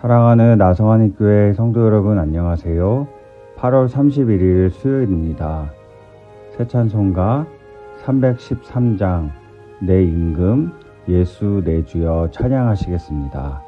사랑하는 나성환이 교회 성도 여러분 안녕하세요. 8월 31일 수요일입니다. 새 찬송가 313장 내 임금 예수 내 주여 찬양하시겠습니다.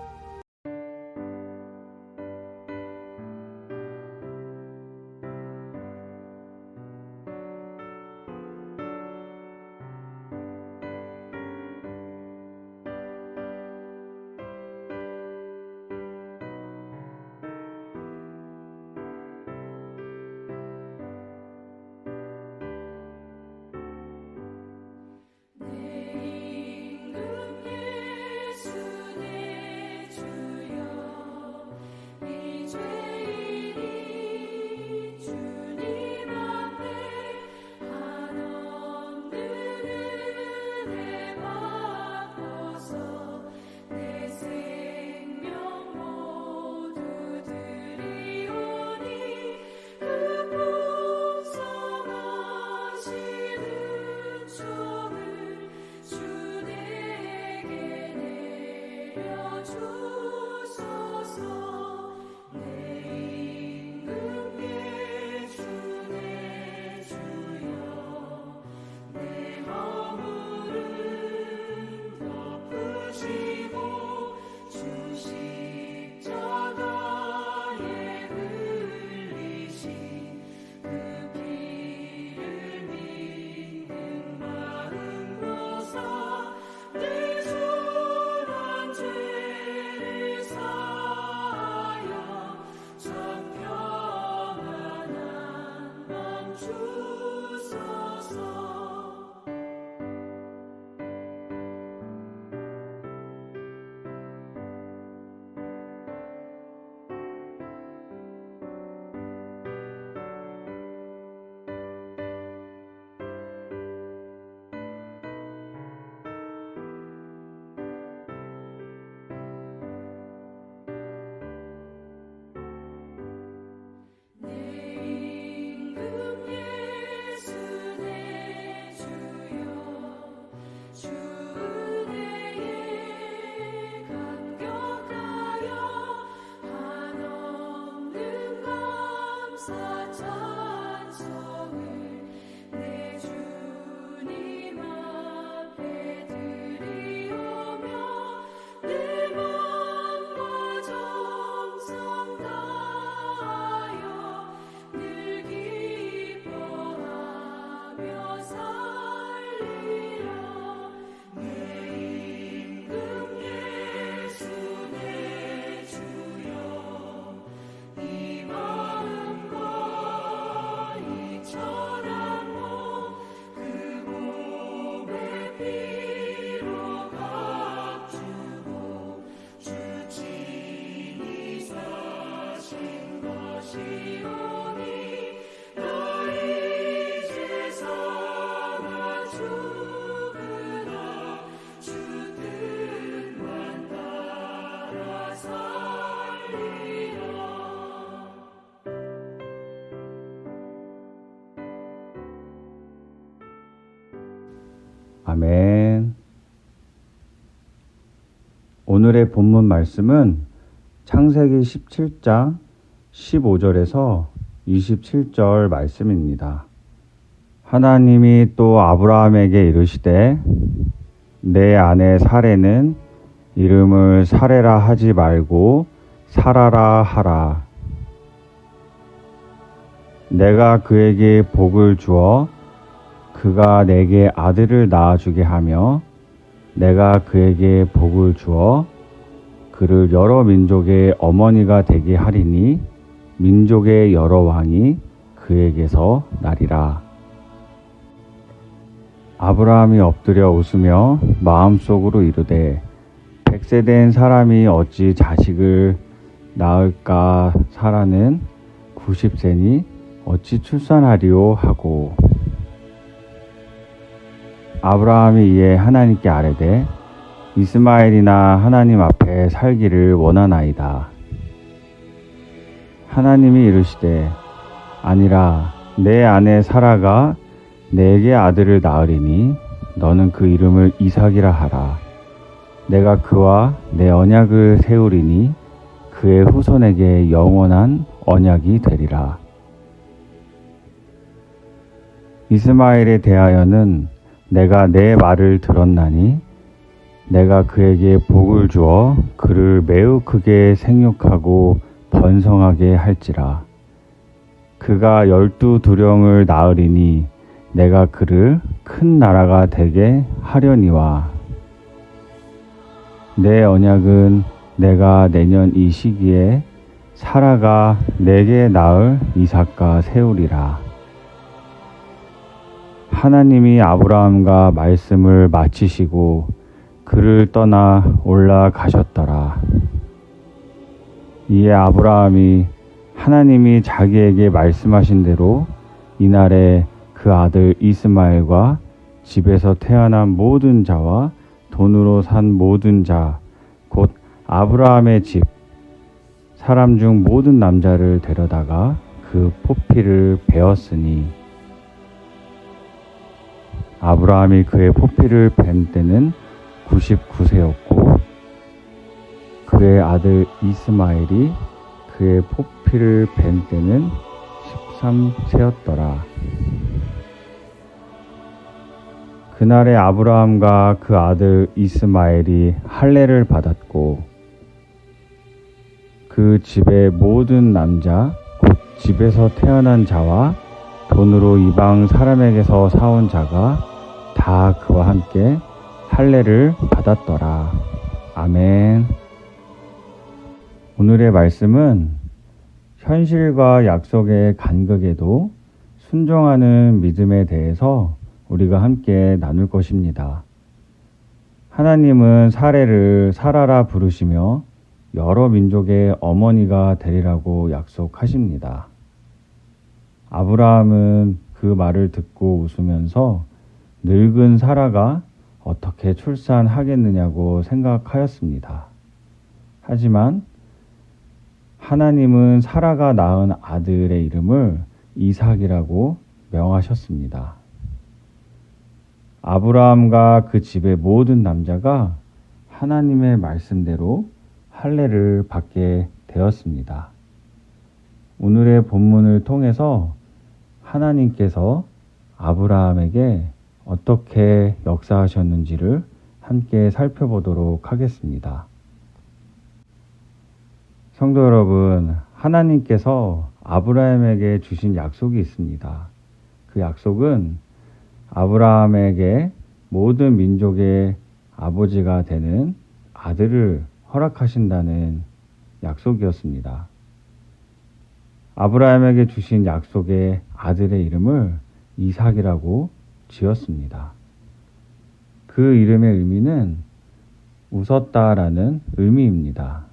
아멘. 오늘의 본문 말씀은 창세기 17장 15절에서 27절 말씀입니다. 하나님이 또 아브라함에게 이르시되 내 아내 사레는 이름을 사레라 하지 말고 사라라 하라. 내가 그에게 복을 주어 그가 내게 아들을 낳아주게 하며 내가 그에게 복을 주어 그를 여러 민족의 어머니가 되게 하리니 민족의 여러 왕이 그에게서 나리라. 아브라함이 엎드려 웃으며 마음속으로 이르되 100세 된 사람이 어찌 자식을 낳을까. 사라는 90세니 어찌 출산하리오 하고 아브라함이 이에 하나님께 아뢰되 이스마엘이나 하나님 앞에 살기를 원하나이다. 하나님이 이르시되 아니라 내 아내 사라가 내게 아들을 낳으리니 너는 그 이름을 이삭이라 하라. 내가 그와 내 언약을 세우리니 그 그의 후손에게 영원한 언약이 되리라. 이스마엘에 대하여는 내가 내 말을 들었나니 내가 그에게 복을 주어 그를 매우 크게 생육하고 번성하게 할지라. 그가 12두령을 낳으리니 내가 그를 큰 나라가 되게 하려니와. 내 언약은 내가 내년 이 시기에 사라가 내게 낳을 이삭과 세우리라. 하나님이 아브라함과 말씀을 마치시고 그를 떠나 올라가셨더라. 이에 아브라함이 하나님이 자기에게 말씀하신 대로 이날에 그 아들 이스마엘과 집에서 태어난 모든 자와 돈으로 산 모든 자, 곧 아브라함의 집, 사람 중 모든 남자를 데려다가 그 포피를 베었으니, 아브라함이 그의 포피를 벤 때는 99세였고 그의 아들 이스마엘이 그의 포피를 벤 때는 13세였더라. 그날에 아브라함과 그 아들 이스마엘이 할례를 받았고 그 집의 모든 남자 곧 집에서 태어난 자와 돈으로 이방 사람에게서 사온 자가 다 그와 함께 할례를 받았더라. 아멘. 오늘의 말씀은 현실과 약속의 간극에도 순종하는 믿음에 대해서 우리가 함께 나눌 것입니다. 하나님은 사례를 사라라 부르시며 여러 민족의 어머니가 되리라고 약속하십니다. 아브라함은 그 말을 듣고 웃으면서 늙은 사라가 어떻게 출산하겠느냐고 생각하였습니다. 하지만 하나님은 사라가 낳은 아들의 이름을 이삭이라고 명하셨습니다. 아브라함과 그 집의 모든 남자가 하나님의 말씀대로 할례를 받게 되었습니다. 오늘의 본문을 통해서 하나님께서 아브라함에게 어떻게 역사하셨는지를 함께 살펴보도록 하겠습니다. 성도 여러분, 하나님께서 아브라함에게 주신 약속이 있습니다. 그 약속은 아브라함에게 모든 민족의 아버지가 되는 아들을 허락하신다는 약속이었습니다. 아브라함에게 주신 약속의 아들의 이름을 이삭이라고 지었습니다. 그 이름의 의미는 웃었다라는 의미입니다.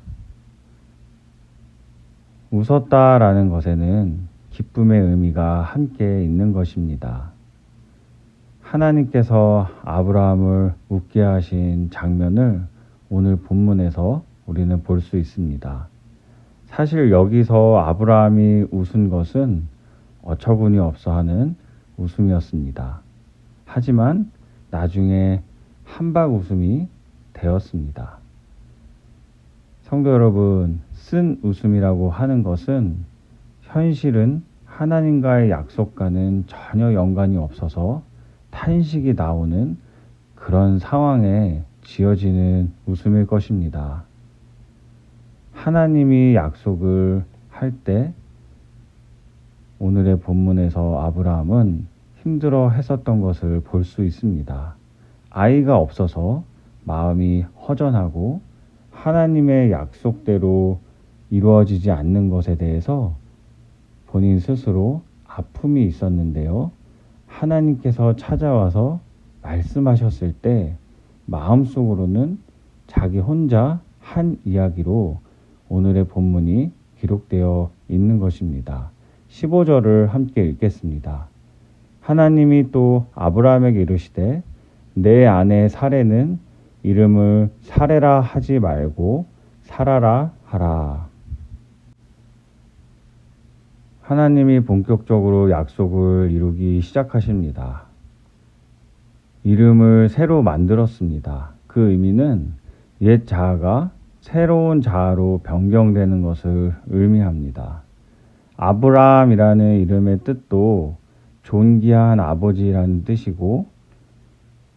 웃었다라는 것에는 기쁨의 의미가 함께 있는 것입니다. 하나님께서 아브라함을 웃게 하신 장면을 오늘 본문에서 우리는 볼 수 있습니다. 사실 여기서 아브라함이 웃은 것은 어처구니 없어 하는 웃음이었습니다. 하지만 나중에 한박 웃음이 되었습니다. 성도 여러분, 쓴 웃음이라고 하는 것은 현실은 하나님과의 약속과는 전혀 연관이 없어서 탄식이 나오는 그런 상황에 지어지는 웃음일 것입니다. 하나님이 약속을 할 때 오늘의 본문에서 아브라함은 힘들어 했었던 것을 볼 수 있습니다. 아이가 없어서 마음이 허전하고 하나님의 약속대로 이루어지지 않는 것에 대해서 본인 스스로 아픔이 있었는데요. 하나님께서 찾아와서 말씀하셨을 때 마음속으로는 자기 혼자 한 이야기로 오늘의 본문이 기록되어 있는 것입니다. 15절을 함께 읽겠습니다. 하나님이 또 아브라함에게 이르시되 내 아내 사레는 이름을 사레라 하지 말고 사라라 하라. 하나님이 본격적으로 약속을 이루기 시작하십니다. 이름을 새로 만들었습니다. 그 의미는 옛 자아가 새로운 자아로 변경되는 것을 의미합니다. 아브라함이라는 이름의 뜻도 존귀한 아버지라는 뜻이고,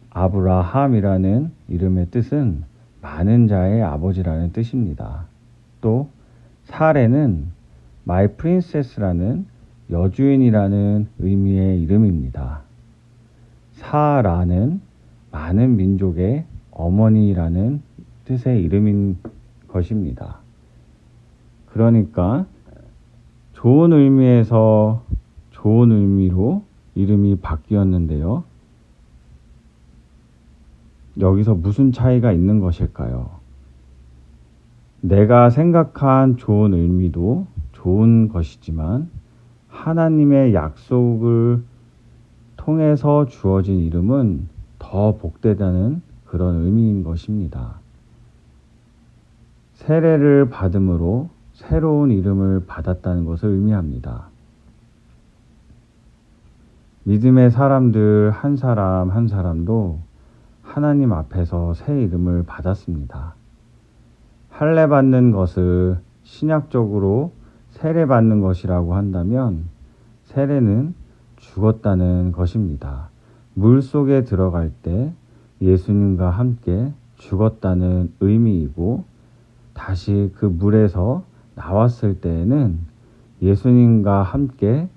아브라함이라는 이름의 뜻은 많은 자의 아버지라는 뜻입니다. 또 사레는 마이 프린세스라는 여주인이라는 의미의 이름입니다. 사라는 많은 민족의 어머니라는 뜻의 이름인 것입니다. 그러니까 좋은 의미에서 좋은 의미로 이름이 바뀌었는데요. 여기서 무슨 차이가 있는 것일까요? 내가 생각한 좋은 의미도 좋은 것이지만 하나님의 약속을 통해서 주어진 이름은 더 복되다는 그런 의미인 것입니다. 세례를 받음으로 새로운 이름을 받았다는 것을 의미합니다. 믿음의 사람들 한 사람 한 사람도 하나님 앞에서 새 이름을 받았습니다. 할례 받는 것을 신약적으로 세례 받는 것이라고 한다면 세례는 죽었다는 것입니다. 물 속에 들어갈 때 예수님과 함께 죽었다는 의미이고, 다시 그 물에서 나왔을 때에는 예수님과 함께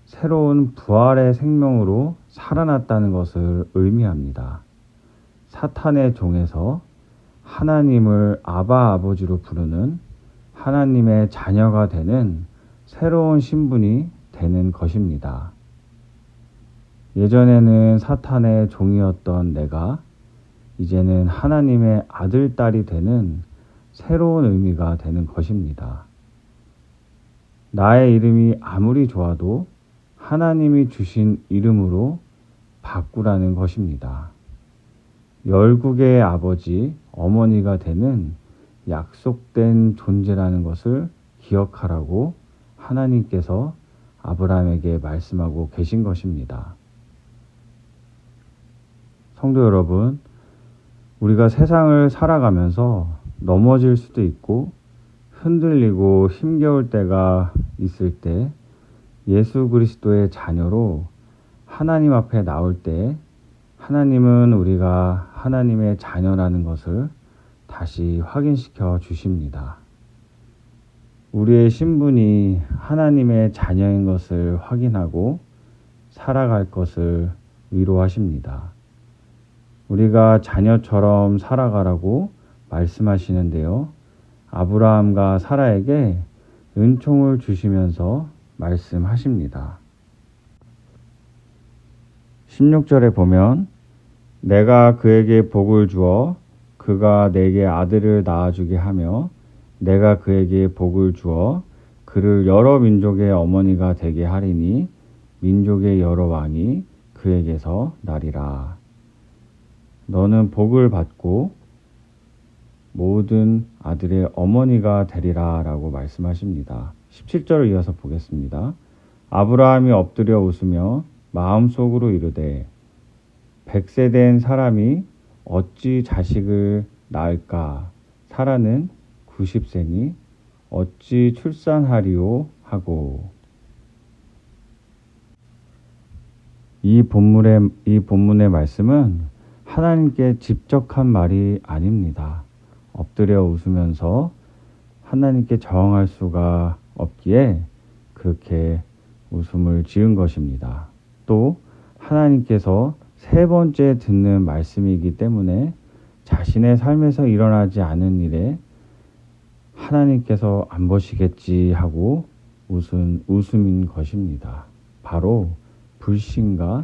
새로운 부활의 생명으로 살아났다는 것을 의미합니다. 사탄의 종에서 하나님을 아바 아버지로 부르는 하나님의 자녀가 되는 새로운 신분이 되는 것입니다. 예전에는 사탄의 종이었던 내가 이제는 하나님의 아들, 딸이 되는 새로운 의미가 되는 것입니다. 나의 이름이 아무리 좋아도 하나님이 주신 이름으로 바꾸라는 것입니다. 열국의 아버지, 어머니가 되는 약속된 존재라는 것을 기억하라고 하나님께서 아브라함에게 말씀하고 계신 것입니다. 성도 여러분, 우리가 세상을 살아가면서 넘어질 수도 있고 흔들리고 힘겨울 때가 있을 때 예수 그리스도의 자녀로 하나님 앞에 나올 때 하나님은 우리가 하나님의 자녀라는 것을 다시 확인시켜 주십니다. 우리의 신분이 하나님의 자녀인 것을 확인하고 살아갈 것을 위로하십니다. 우리가 자녀처럼 살아가라고 말씀하시는데요. 아브라함과 사라에게 은총을 주시면서 말씀하십니다. 16절에 보면 내가 그에게 복을 주어 그가 내게 아들을 낳아주게 하며 내가 그에게 복을 주어 그를 여러 민족의 어머니가 되게 하리니 민족의 여러 왕이 그에게서 나리라. 너는 복을 받고 모든 아들의 어머니가 되리라 라고 말씀하십니다. 17절을 이어서 보겠습니다. 아브라함이 엎드려 웃으며 마음속으로 이르되 100세 된 사람이 어찌 자식을 낳을까? 사라는 90세니 어찌 출산하리오 하고. 이 본문의 말씀은 하나님께 직접한 말이 아닙니다. 엎드려 웃으면서 하나님께 저항할 수가 없기에 그렇게 웃음을 지은 것입니다. 또 하나님께서 세 번째 듣는 말씀이기 때문에 자신의 삶에서 일어나지 않은 일에 하나님께서 안 보시겠지 하고 웃은 웃음인 것입니다. 바로 불신과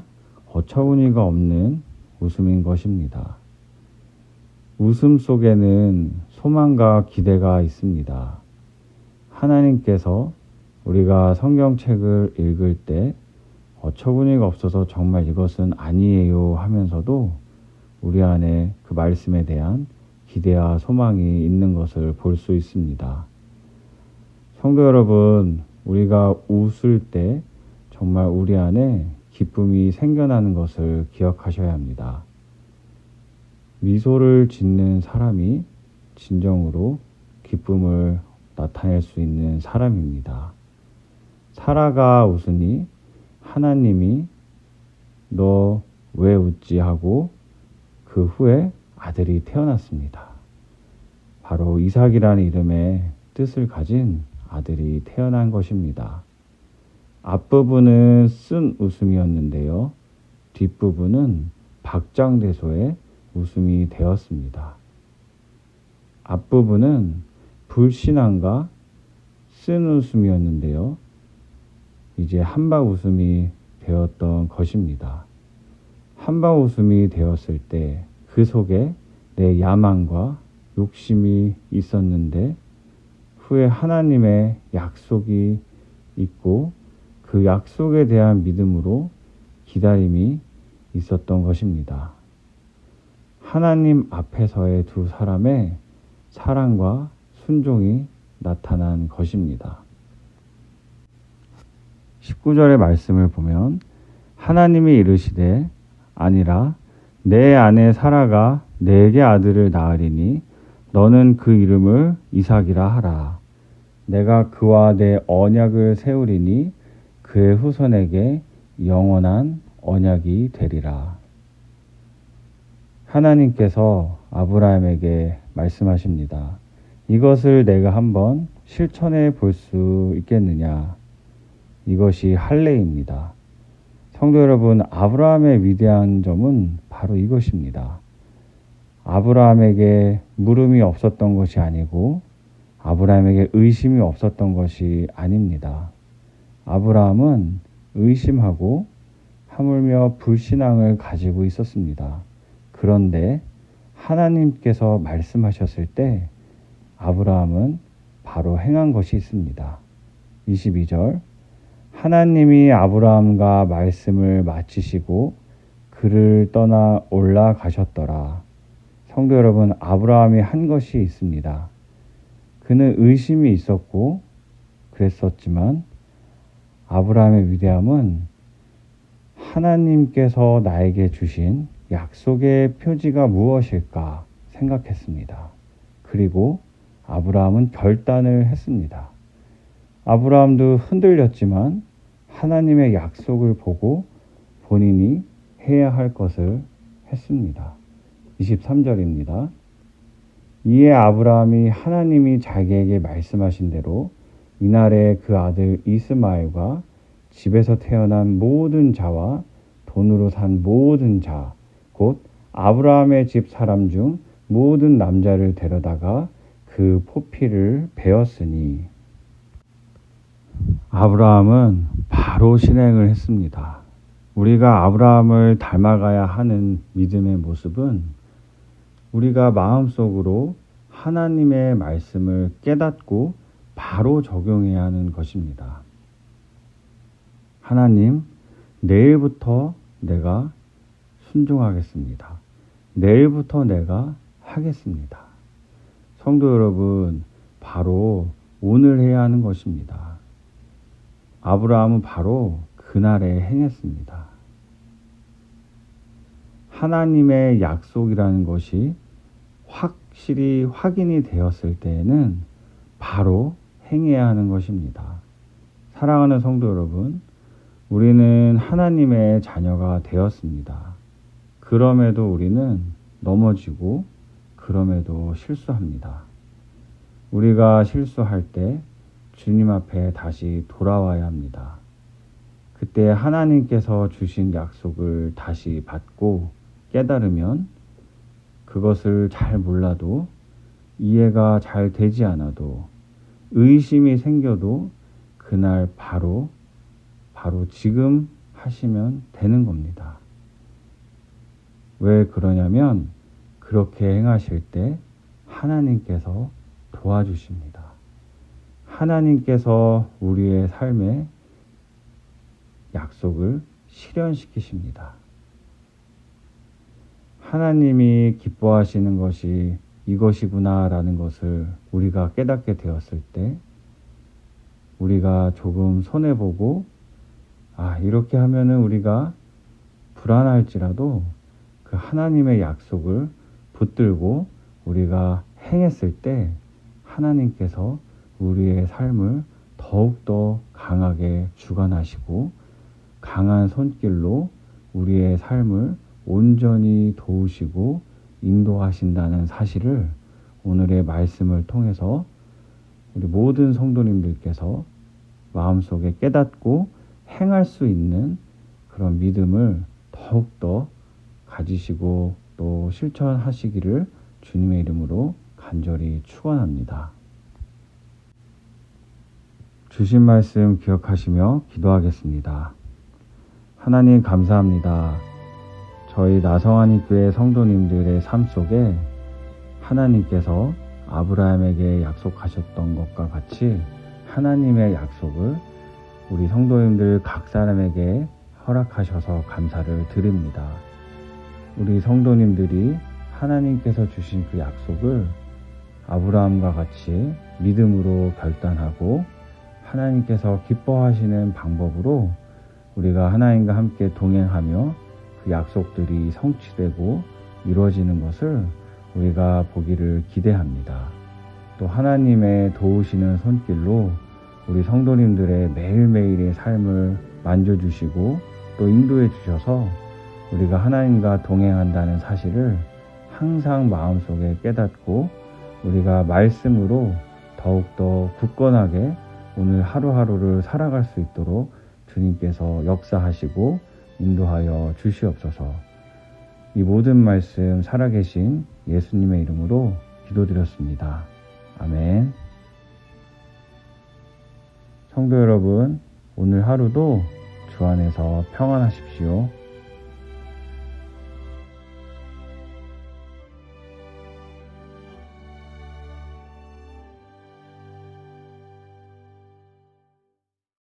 어처구니가 없는 웃음인 것입니다. 웃음 속에는 소망과 기대가 있습니다. 하나님께서 우리가 성경책을 읽을 때 어처구니가 없어서 정말 이것은 아니에요 하면서도 우리 안에 그 말씀에 대한 기대와 소망이 있는 것을 볼 수 있습니다. 성도 여러분, 우리가 웃을 때 정말 우리 안에 기쁨이 생겨나는 것을 기억하셔야 합니다. 미소를 짓는 사람이 진정으로 기쁨을 나타낼 수 있는 사람입니다. 사라가 웃으니 하나님이 너 왜 웃지 하고 그 후에 아들이 태어났습니다. 바로 이삭이라는 이름의 뜻을 가진 아들이 태어난 것입니다. 앞부분은 쓴 웃음이었는데요. 뒷부분은 박장대소의 웃음이 되었습니다. 앞부분은 불신앙과 쓴 웃음이었는데요. 이제 한박 웃음이 되었던 것입니다. 한박 웃음이 되었을 때 그 속에 내 야망과 욕심이 있었는데 후에 하나님의 약속이 있고 그 약속에 대한 믿음으로 기다림이 있었던 것입니다. 하나님 앞에서의 두 사람의 사랑과 순종이 나타난 것입니다. 19절의 말씀을 보면 하나님이 이르시되 아니라 내 아내 사라가 내게 아들을 낳으리니 너는 그 이름을 이삭이라 하라. 내가 그와 내 언약을 세우리니 그의 후손에게 영원한 언약이 되리라. 하나님께서 아브라함에게 말씀하십니다. 이것을 내가 한번 실천해 볼 수 있겠느냐? 이것이 할례입니다. 성도 여러분, 아브라함의 위대한 점은 바로 이것입니다. 아브라함에게 물음이 없었던 것이 아니고 아브라함에게 의심이 없었던 것이 아닙니다. 아브라함은 의심하고 하물며 불신앙을 가지고 있었습니다. 그런데 하나님께서 말씀하셨을 때 아브라함은 바로 행한 것이 있습니다. 22절 하나님이 아브라함과 말씀을 마치시고 그를 떠나 올라가셨더라. 성도 여러분, 아브라함이 한 것이 있습니다. 그는 의심이 있었고 그랬었지만 아브라함의 위대함은 하나님께서 나에게 주신 약속의 표지가 무엇일까 생각했습니다. 그리고 아브라함은 결단을 했습니다. 아브라함도 흔들렸지만 하나님의 약속을 보고 본인이 해야 할 것을 했습니다. 23절입니다. 이에 아브라함이 하나님이 자기에게 말씀하신 대로 이날에 그 아들 이스마엘과 집에서 태어난 모든 자와 돈으로 산 모든 자, 곧 아브라함의 집 사람 중 모든 남자를 데려다가 그 포피를 베었으니 아브라함은 바로 실행을 했습니다. 우리가 아브라함을 닮아가야 하는 믿음의 모습은 우리가 마음속으로 하나님의 말씀을 깨닫고 바로 적용해야 하는 것입니다. 하나님, 내일부터 내가 순종하겠습니다. 내일부터 내가 하겠습니다. 성도 여러분, 바로 오늘 해야 하는 것입니다. 아브라함은 바로 그날에 행했습니다. 하나님의 약속이라는 것이 확실히 확인이 되었을 때에는 바로 행해야 하는 것입니다. 사랑하는 성도 여러분, 우리는 하나님의 자녀가 되었습니다. 그럼에도 우리는 넘어지고 그럼에도 실수합니다. 우리가 실수할 때 주님 앞에 다시 돌아와야 합니다. 그때 하나님께서 주신 약속을 다시 받고 깨달으면 그것을 잘 몰라도 이해가 잘 되지 않아도 의심이 생겨도 그날 바로 지금 하시면 되는 겁니다. 왜 그러냐면 그렇게 행하실 때 하나님께서 도와주십니다. 하나님께서 우리의 삶에 약속을 실현시키십니다. 하나님이 기뻐하시는 것이 이것이구나라는 것을 우리가 깨닫게 되었을 때 우리가 조금 손해보고 이렇게 하면은 우리가 불안할지라도 그 하나님의 약속을 붙들고 우리가 행했을 때 하나님께서 우리의 삶을 더욱더 강하게 주관하시고 강한 손길로 우리의 삶을 온전히 도우시고 인도하신다는 사실을 오늘의 말씀을 통해서 우리 모든 성도님들께서 마음속에 깨닫고 행할 수 있는 그런 믿음을 더욱더 가지시고 또 실천하시기를 주님의 이름으로 간절히 축원합니다. 주신 말씀 기억하시며 기도하겠습니다. 하나님 감사합니다. 저희 나성환이 교회 성도님들의 삶 속에 하나님께서 아브라함에게 약속하셨던 것과 같이 하나님의 약속을 우리 성도님들 각 사람에게 허락하셔서 감사를 드립니다. 우리 성도님들이 하나님께서 주신 그 약속을 아브라함과 같이 믿음으로 결단하고 하나님께서 기뻐하시는 방법으로 우리가 하나님과 함께 동행하며 그 약속들이 성취되고 이루어지는 것을 우리가 보기를 기대합니다. 또 하나님의 도우시는 손길로 우리 성도님들의 매일매일의 삶을 만져주시고 또 인도해 주셔서 우리가 하나님과 동행한다는 사실을 항상 마음속에 깨닫고 우리가 말씀으로 더욱더 굳건하게 오늘 하루하루를 살아갈 수 있도록 주님께서 역사하시고 인도하여 주시옵소서. 이 모든 말씀 살아계신 예수님의 이름으로 기도드렸습니다. 아멘. 성도 여러분, 오늘 하루도 주 안에서 평안하십시오.